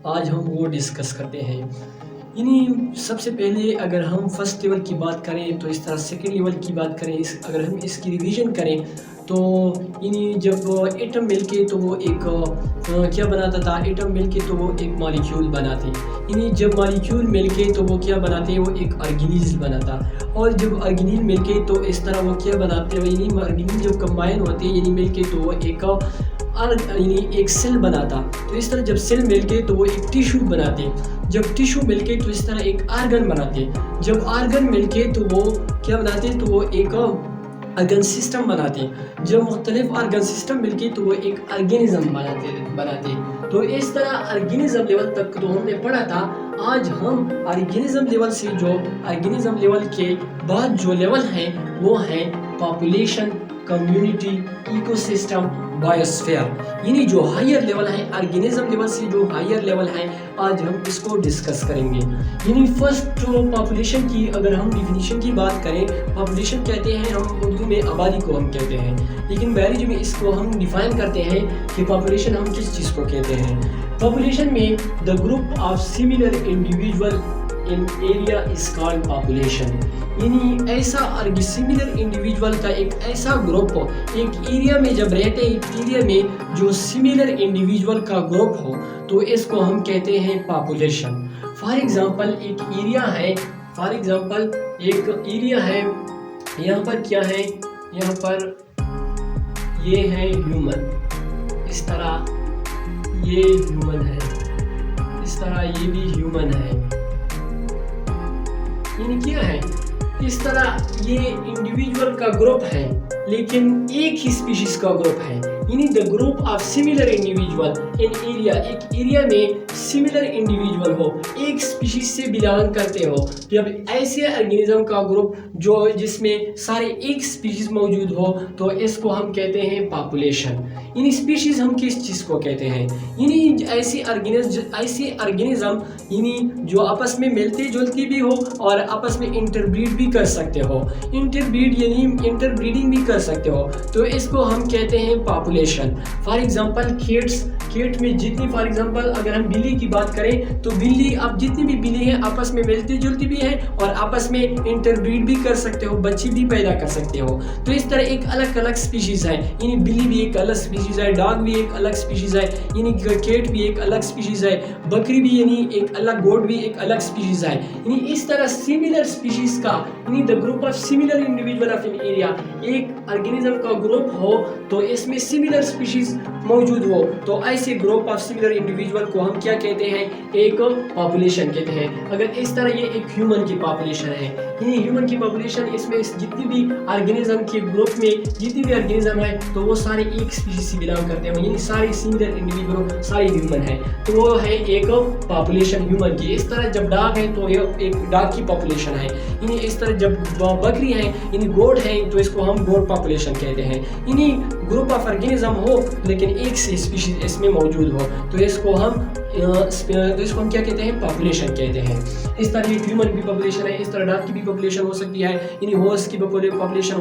آج ہم وہ ڈسکس کرتے ہیں. یعنی سب سے پہلے اگر ہم فرسٹ لیول کی بات کریں تو اس طرح سیکنڈ لیول کی بات کریں، اگر ہم اس کی ریویژن کریں تو یعنی جب ایٹم مل کے تو وہ ایک کیا بناتا تھا، ایٹم مل کے تو وہ ایک مالیکیول بناتے. یعنی جب مالیکیول مل کے تو وہ کیا بناتے، وہ ایک آرگینیز بناتا. اور جب آرگینیز مل کے تو اس طرح وہ کیا بناتے، یعنی آرگینیز جب کمبائن ہوتے یعنی مل کے تو وہ یعنی ایک سیل بناتا. تو اس طرح جب سیل مل کے تو وہ ایک ٹیشو بناتے. جب ٹیشو مل کے تو اس طرح ایک آرگن بناتے. جب آرگن مل کے تو وہ کیا بناتے، تو وہ ایک آرگن سسٹم بناتے. جب مختلف آرگن سسٹم مل کے تو وہ ایک آرگینزم بناتے. تو اس طرح آرگینزم لیول تک تو ہم نے پڑھا تھا. آج ہم آرگینزم لیول سے جو آرگینزم لیول کے بعد جو لیول ہیں وہ ہیں population, community, eco system, biosphere. یعنی جو ہائر لیول ہے آرگینزم لیول سے جو ہائر لیول ہے آج ہم اس کو ڈسکس کریں گے. یعنی فرسٹ پاپولیشن کی اگر ہم ڈیفینیشن کی بات کریں، پاپولیشن کہتے ہیں ہم اردو میں آبادی کو ہم کہتے ہیں، لیکن بایولوجی میں اس کو ہم ڈیفائن کرتے ہیں کہ پاپولیشن ہم کس چیز کو کہتے ہیں. پاپولیشن میں the group of similar individual in area is called population. یعنی ایسا سملر انڈیویژول کا ایک ایسا گروپ ایک ایریا میں جب رہتے ہیں، ایک ایریا میں جو سملر انڈیویژول کا گروپ ہو تو اس کو ہم کہتے ہیں پاپولیشن. فار ایگزامپل ایک ایریا ہے، یہاں پر کیا ہے، یہاں پر یہ ہے ہیومن، اس طرح یہ ہیومن ہے، اس طرح یہ بھی ہیومن ہے. یعنی کیا ہے، اس طرح یہ انڈیویژول کا گروپ ہے لیکن ایک ہی اسپیشیز کا گروپ ہے. یعنی the group of similar individual in area, ایک ایریا میں سملر انڈیویژول ہو، ایک اسپیشیز سے بلانگ کرتے ہو. جب ایسے آرگینزم کا گروپ جس میں سارے ایک اسپیشیز موجود ہو تو اس کو ہم کہتے ہیں پاپولیشن. یعنی اسپیشیز ہم کس چیز کو کہتے ہیں، یعنی ایسے آرگینزم یعنی جو آپس میں ملتے جلتے بھی ہو اور آپس میں انٹر بریڈ بھی کر سکتے ہو، انٹر بریڈنگ بھی کر سکتے ہو، تو اس کو ہم کہتے ہیں پاپولیشن. فار ایگزامپل کیٹ میں جتنی، فار ایگزامپل اگر ہم بلی کی بات کریں تو بلی، اب جتنی بھی بلی ہیں آپس میں ملتی جلتی بھی ہیں اور آپس میں انٹر بریڈ بھی کر سکتے ہو، بچی بھی پیدا کر سکتے ہو. تو اس طرح ایک الگ الگ سپیشیز ہے. یعنی بلی بھی ایک الگ سپیشیز ہے، ڈاگ بھی ایک الگ سپیشیز ہے، یعنی کیٹ بھی ایک الگ سپیشیز ہے، بکری بھی یعنی ایک الگ، گوٹ بھی ایک الگ سپیشیز ہے. یعنی اس طرح سملر سپیشیز کا، یعنی the group of similar individual of an area, ایک آرگینزم کا گروپ ہو تو اس میں سملر سپیشیز موجود ہو تو ایسے گروپ آف سملر انڈیویژول کو ہم کیا کہتے ہیں، ایک پاپولیشن کہتے ہیں. اگر اس طرح یہ ایک ہیومن کی پاپولیشن ہے، یعنی ہیومن کی پاپولیشن، اس میں جتنی بھی آرگینزم کے گروپ میں جتنی بھی آرگینزم ہے تو وہ سارے ایک سپیشیز سے بلانگ کرتے ہیں، یعنی سارے سملر انڈیویژول سارے ہیومن ہیں تو وہ ہے ایک پاپولیشن ہیومن کی. اس طرح جب ڈاگ ہے تو یہ ایک ڈاگ کی پاپولیشن ہے. یعنی اس طرح جب بکری ہیں یعنی گوٹ ہیں تو اس کو ہم گوٹ پاپولیشن کہتے ہیں. یعنی گروپ آف آرگینزم ہو لیکن ایک سے اسپیشیز اس میں موجود ہو تو اس کو ہم کیا کہتے ہیں، پاپولیشن کہتے ہیں. اس طرح یہ ہیومن کی پاپولیشن ہے، اس طرح ڈاگ کی بھی پاپولیشن ہو سکتی ہے، یعنی ہارس کی پاپولیشن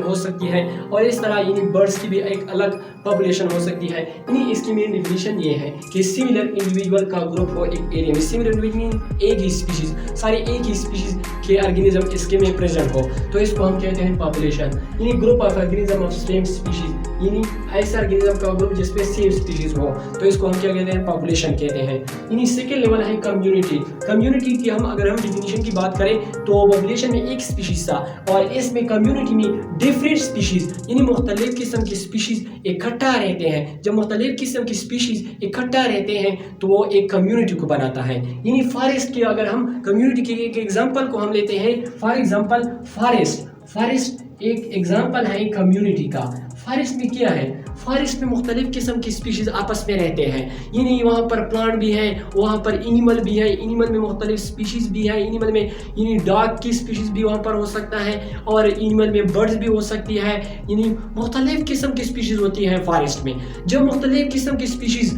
ہو سکتی ہے اور اس طرح یعنی برڈس کی بھی ایک الگ پاپولیشن ہو سکتی ہے. یعنی اس کی مین ڈیفینیشن یہ ہے کہ سملر انڈیویژول کا گروپ ہو ایک ایریا میں، سملر انڈیویژول ایک ہی اسپیشیز، سارے ایک ہی اسپیشیز کے آرگینزم اس کے میں پریزنٹ ہو تو اس کو ہم کہتے ہیں پاپولیشن. یعنی group of organism of same species, یعنی ایسا آرگینزم کا گروپ جس میں سیم اسپیشیز ہو تو اس کو ہم کیا کہتے ہیں، پاپولیشن کہتے ہیں. یعنی سیکنڈ لیول ہے کمیونٹی کی. اگر ہم ڈیفینیشن کی بات کریں تو پاپولیشن میں ایک اسپیشیز تھا اور اس میں کمیونٹی میں ڈفرینٹ اسپیشیز، یعنی مختلف قسم کی اسپیشیز اکٹھا رہتے ہیں. جب مختلف قسم کی اسپیشیز اکٹھا رہتے ہیں تو وہ ایک کمیونٹی کو بناتا ہے. یعنی فارسٹ کی اگر ہم کمیونٹی کے ایک ایگزامپل کو ہم لیتے ہیں، فار ایگزامپل فارسٹ ایک ایگزامپل ہے کمیونٹی کا. فارسٹ میں کیا ہے، فارسٹ میں مختلف قسم کی اسپیشیز آپس میں رہتے ہیں. یعنی وہاں پر پلانٹ بھی ہیں، وہاں پر اینیمل بھی ہے، اینیمل میں مختلف اسپیشیز بھی ہیں. اینیمل میں یعنی ڈاگ کی اسپیشیز بھی وہاں پر ہو سکتا ہے اور اینیمل میں برڈز بھی ہو سکتی ہے. یعنی مختلف قسم کی اسپیشیز ہوتی ہیں فارسٹ میں. جب مختلف قسم کی اسپیشیز